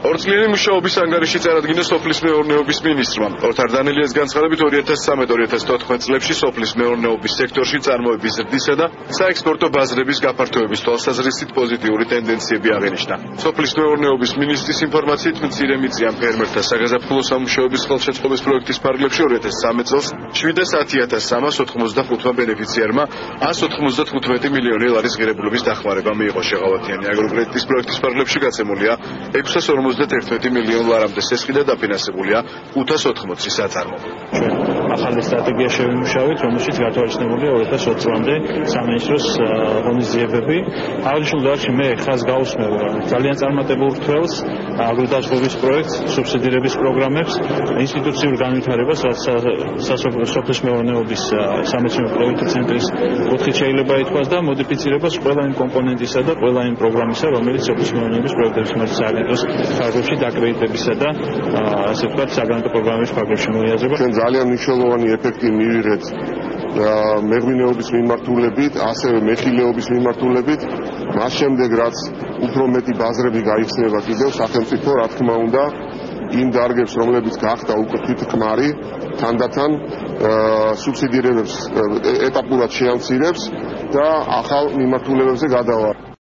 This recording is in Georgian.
ორწლიანი მუშაობის ანგარიში წარადგინა სოფლის მეურნეობის მინისტრმა. ოთარ დანელიას განცხადებით 2013-2014 წლებში სოფლის მეურნეობის სექტორში წარმოების ზრდისა და საექსპორტო ბაზრების გაფართოების თვალსაზრისით პოზიტიური ტენდენციები აღინიშნა. სოფლის მეურნეობის მინისტრის ინფორმაციით მცირე მიწიან ფერმერთა საგაზაფხულო სამუშაოების ხელშეწყობის პროექტის ფარგლებში 2013 წელს 710.385 ბენეფიციარმა 195 მილიონი ლარის ღირებულების დახმარება მიიღო. შეღავათიანი აგროკრედიტის პროექტის ფარგლებში გაცემულია 651 მილიონ ლარამდე სესხი და დაფინანსებულია 580 საწარმო. ახალი სტრატეგია შევიმუშავეთ, რომელშიც გათვალისწინებულია 2020 წლამდე სამინისტროს ღონისძიებები. აღნიშნულ დარგში მე ხაზს გაუსმევ ძალიან წარმატებულ რთველს, აგროდაზღვევის პროექტს, სუბსიდირების პროგრამებს, ინსტიტუციურ განვითარებას, რაც სოფლის მეურნეობის სამეცნიერო-კვლევითი ცენტრის კუთხით შეიძლება ითქვას და მოდიფიცირებას ყველა იმ კომპონენტისა და ყველა იმ პროგრამისა, რომელიც სოფლის მეურნეობის პროექტების სააგენტოს ფარგლებში დაკრედიტებისა და ასე ვთქვათ საგრანტო პროგრამების ფარგლებში მოიაზრება. ჩვენ ძალიან მნიშვნელოვანი ეფექტი მივიღეთ მეღვინეობის მიმართულებით, ასევე მეხილეობის მიმართულებით. მას შემდეგ რაც უფრო მეტი ბაზრები გაიხსნება კიდევ სახელმწიფო, რა თქმა უნდა, იმ დარგებს, რომლებიც გახდა უკვე თვითკმარი, თანდათან სუბსიდირებებს ეტაპურად შეამცირებს და ახალ მიმართულებებზე გადავა.